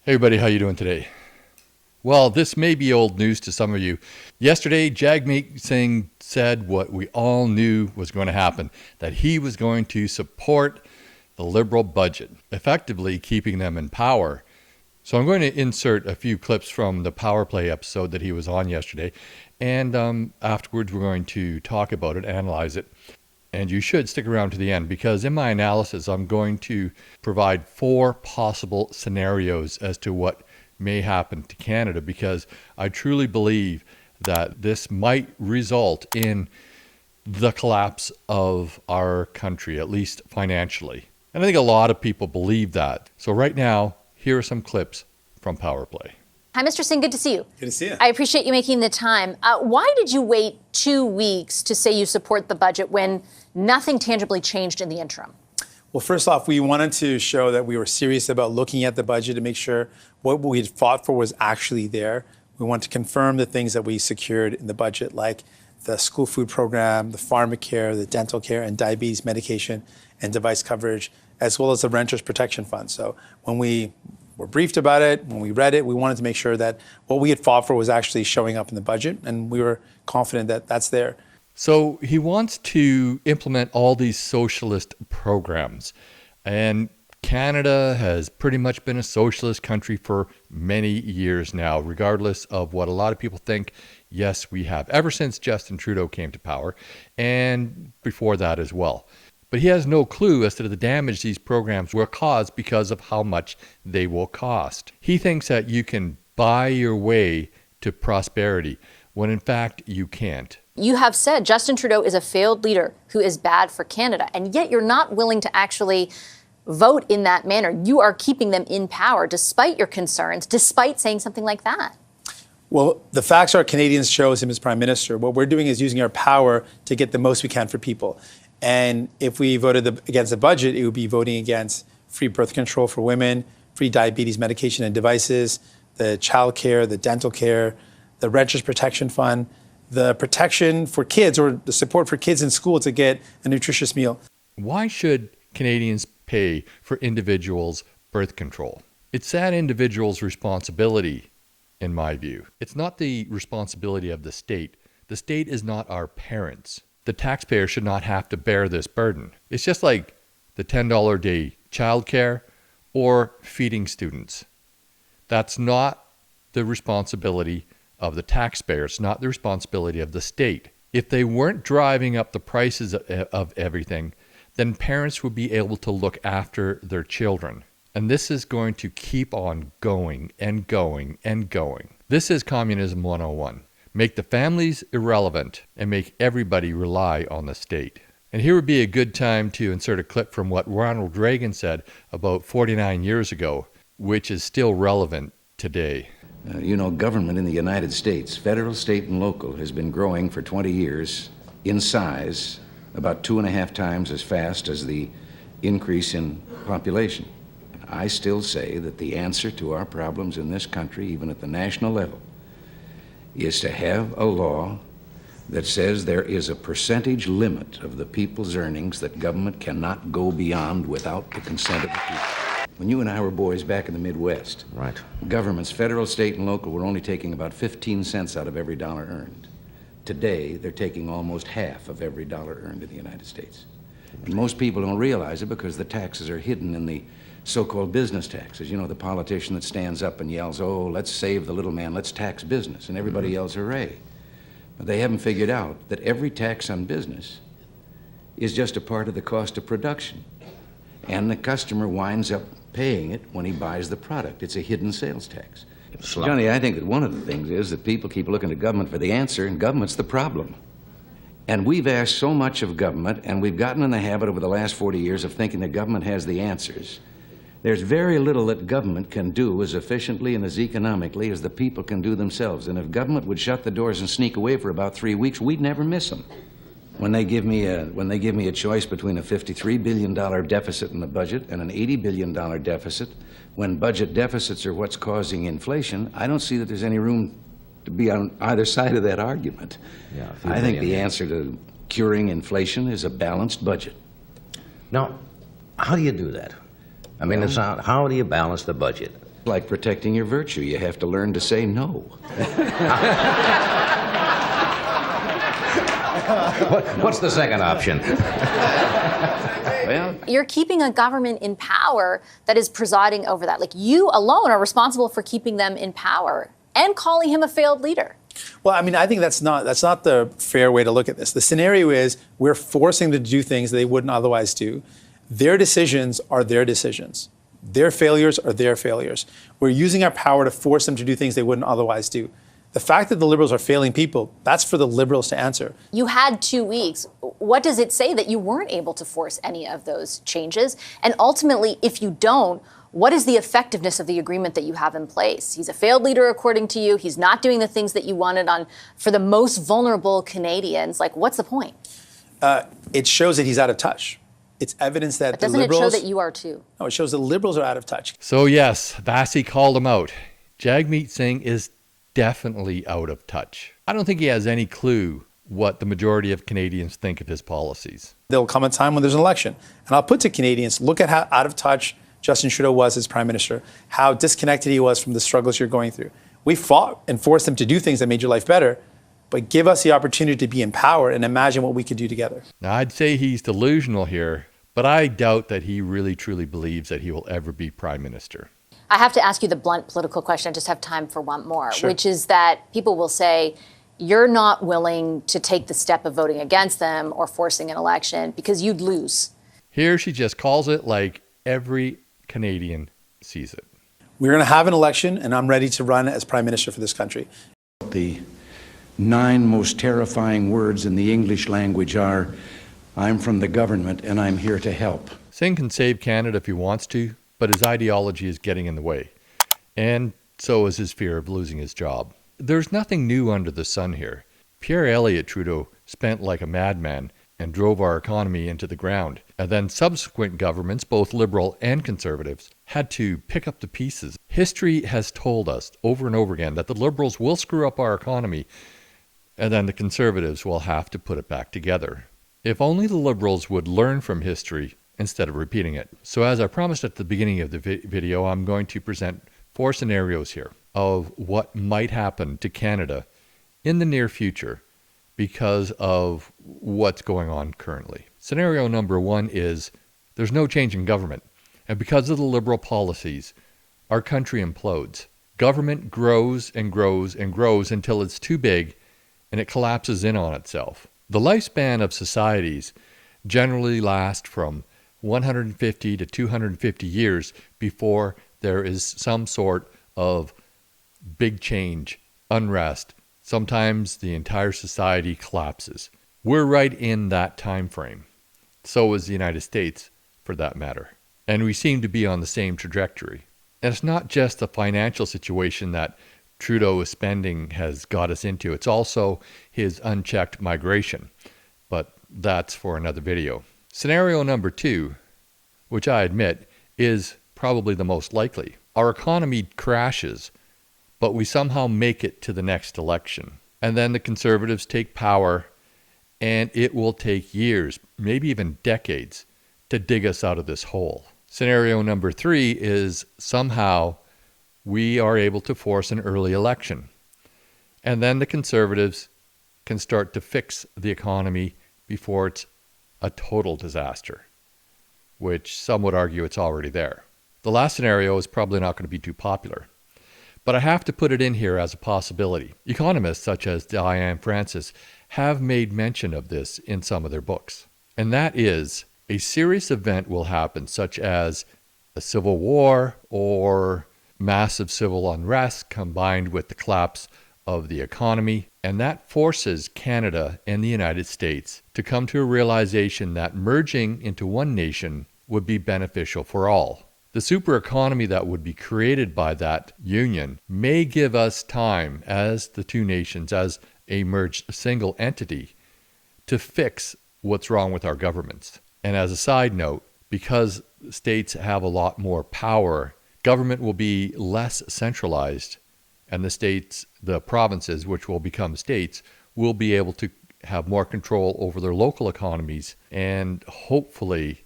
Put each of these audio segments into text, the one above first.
Hey everybody, how you doing today? Well, this may be old news to some of you. Yesterday, Jagmeet Singh said what we all knew was going to happen, that he was going to support the Liberal budget, effectively keeping them in power. So I'm going to insert a few clips from the Power Play episode that he was on yesterday, and afterwards we're going to talk about it, analyze it. And you should stick around to the end, because in my analysis, I'm going to provide 4 possible scenarios as to what may happen to Canada, because I truly believe that this might result in the collapse of our country, at least financially. And I think a lot of people believe that. So right now, here are some clips from Power Play. Hi, Mr. Singh. Good to see you. Good to see you. I appreciate you making the time. Why did you wait 2 weeks to say you support the budget when nothing tangibly changed in the interim? Well, first off, we wanted to show that we were serious about looking at the budget to make sure what we had fought for was actually there. We want to confirm the things that we secured in the budget, like the school food program, the pharmacare, the dental care, and diabetes medication and device coverage, as well as the Renters Protection Fund. So when we were briefed about it, when we read it, we wanted to make sure that what we had fought for was actually showing up in the budget, and we were confident that that's there. So he wants to implement all these socialist programs, and Canada has pretty much been a socialist country for many years now, regardless of what a lot of people think. Yes, we have, ever since Justin Trudeau came to power, and before that as well. But he has no clue as to the damage these programs will cause because of how much they will cost. He thinks that you can buy your way to prosperity, when in fact you can't. You have said Justin Trudeau is a failed leader who is bad for Canada, and yet you're not willing to actually vote in that manner. You are keeping them in power despite your concerns, despite saying something like that. Well, the facts are Canadians chose him as Prime Minister. What we're doing is using our power to get the most we can for people. And if we voted against the budget, it would be voting against free birth control for women, free diabetes medication and devices, the child care, the dental care, the Renters Protection Fund, the protection for kids, or the support for kids in school to get a nutritious meal. Why should Canadians pay for individuals' birth control? It's that individual's responsibility, in my view. It's not the responsibility of the state. The state is not our parents. The taxpayer should not have to bear this burden. It's just like the $10 a day childcare or feeding students. That's not the responsibility of the taxpayer. It's not the responsibility of the state. If they weren't driving up the prices of everything, then parents would be able to look after their children. And this is going to keep on going and going and going. This is Communism 101. Make the families irrelevant and make everybody rely on the state. And here would be a good time to insert a clip from what Ronald Reagan said about 49 years ago, which is still relevant today. Government in the United States, federal, state, and local, has been growing for 20 years in size about 2.5 times as fast as the increase in population. I still say that the answer to our problems in this country, even at the national level, is to have a law that says there is a percentage limit of the people's earnings that government cannot go beyond without the consent of the people. When you and I were boys back in the Midwest, right, governments, federal, state, and local, were only taking about 15 cents out of every dollar earned. Today, they're taking almost half of every dollar earned in the United States. And most people don't realize it because the taxes are hidden in the so-called business taxes. The politician that stands up and yells, "Oh, let's save the little man, let's tax business," and everybody yells, "Hooray." But they haven't figured out that every tax on business is just a part of the cost of production. And the customer winds up paying it when he buys the product. It's a hidden sales tax. Johnny, I think that one of the things is that people keep looking to government for the answer, and government's the problem. And we've asked so much of government, and we've gotten in the habit over the last 40 years of thinking that government has the answers. There's very little that government can do as efficiently and as economically as the people can do themselves. And if government would shut the doors and sneak away for about 3 weeks, we'd never miss them. When they give me a choice between a $53 billion deficit in the budget and an $80 billion deficit, when budget deficits are what's causing inflation, I don't see that there's any room to be on either side of that argument. Yeah, I think the answer to curing inflation is a balanced budget. Now, how do you do that? I mean, how do you balance the budget? Like protecting your virtue, you have to learn to say no. What's the second option? Well, You're keeping a government in power that is presiding over that. Like, you alone are responsible for keeping them in power and calling him a failed leader. Well, I mean, I think that's not the fair way to look at this. The scenario is we're forcing them to do things they wouldn't otherwise do. Their decisions are their decisions. Their failures are their failures. We're using our power to force them to do things they wouldn't otherwise do. The fact that the Liberals are failing people, that's for the Liberals to answer. You had 2 weeks. What does it say that you weren't able to force any of those changes? And ultimately, if you don't, what is the effectiveness of the agreement that you have in place? He's a failed leader, according to you. He's not doing the things that you wanted for the most vulnerable Canadians. Like, what's the point? It shows that he's out of touch. It's evidence that the Liberals... Doesn't it show that you are too? No, it shows the Liberals are out of touch. So yes, Vasi called him out. Jagmeet Singh is definitely out of touch. I don't think he has any clue what the majority of Canadians think of his policies. There'll come a time when there's an election. And I'll put to Canadians, look at how out of touch Justin Trudeau was as Prime Minister, how disconnected he was from the struggles you're going through. We fought and forced him to do things that made your life better, but give us the opportunity to be in power and imagine what we could do together. Now, I'd say he's delusional here, but I doubt that he really truly believes that he will ever be Prime Minister. I have to ask you the blunt political question. I just have time for one more, Sure. which is that people will say, you're not willing to take the step of voting against them or forcing an election because you'd lose. Here she just calls it like every Canadian sees it. We're going to have an election, and I'm ready to run as Prime Minister for this country. the 9 most terrifying words in the English language are, I'm from the government and I'm here to help. Singh can save Canada if he wants to, but his ideology is getting in the way. And so is his fear of losing his job. There's nothing new under the sun here. Pierre Elliott Trudeau spent like a madman and drove our economy into the ground. And then subsequent governments, both Liberal and Conservatives, had to pick up the pieces. History has told us over and over again that the Liberals will screw up our economy, and then the Conservatives will have to put it back together. If only the Liberals would learn from history instead of repeating it. So as I promised at the beginning of the video, I'm going to present 4 scenarios here of what might happen to Canada in the near future because of what's going on currently. Scenario number 1 is there's no change in government. And because of the Liberal policies, our country implodes. Government grows and grows and grows until it's too big and it collapses in on itself. The lifespan of societies generally lasts from 150 to 250 years before there is some sort of big change, unrest. Sometimes the entire society collapses. We're right in that time frame. So is the United States, for that matter. And we seem to be on the same trajectory. And it's not just the financial situation that Trudeau's spending has got us into. It's also his unchecked migration. But that's for another video. Scenario number 2, which I admit is probably the most likely. Our economy crashes, but we somehow make it to the next election. And then the Conservatives take power, and it will take years, maybe even decades, to dig us out of this hole. Scenario number 3 is somehow we are able to force an early election. And then the Conservatives can start to fix the economy before it's a total disaster, which some would argue it's already there. The last scenario is probably not going to be too popular, but I have to put it in here as a possibility. Economists such as Diane Francis have made mention of this in some of their books, and that is a serious event will happen, such as a civil war or massive civil unrest combined with the collapse of the economy, and that forces Canada and the United States to come to a realization that merging into one nation would be beneficial for all. The super economy that would be created by that union may give us time as the two nations, as a merged single entity, to fix what's wrong with our governments. And as a side note, because states have a lot more power, government will be less centralized, and the states, the provinces, which will become states, will be able to have more control over their local economies, and hopefully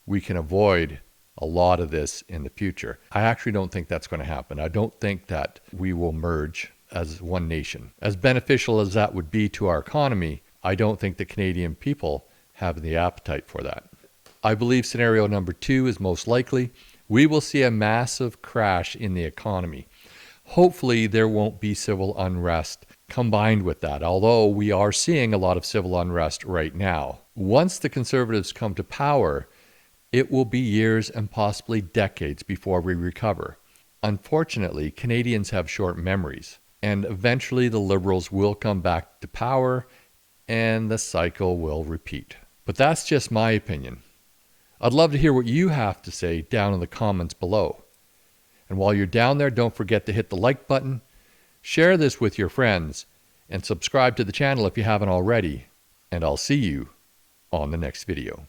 we can avoid a lot of this in the future. I actually don't think that's going to happen. I don't think that we will merge as one nation. As beneficial as that would be to our economy, I don't think the Canadian people have the appetite for that. I believe scenario number 2 is most likely. We will see a massive crash in the economy. Hopefully there won't be civil unrest combined with that, although we are seeing a lot of civil unrest right now. Once the Conservatives come to power, it will be years and possibly decades before we recover. Unfortunately, Canadians have short memories, and eventually the Liberals will come back to power and the cycle will repeat. But that's just my opinion. I'd love to hear what you have to say down in the comments below. And while you're down there, don't forget to hit the like button, share this with your friends, and subscribe to the channel if you haven't already. And I'll see you on the next video.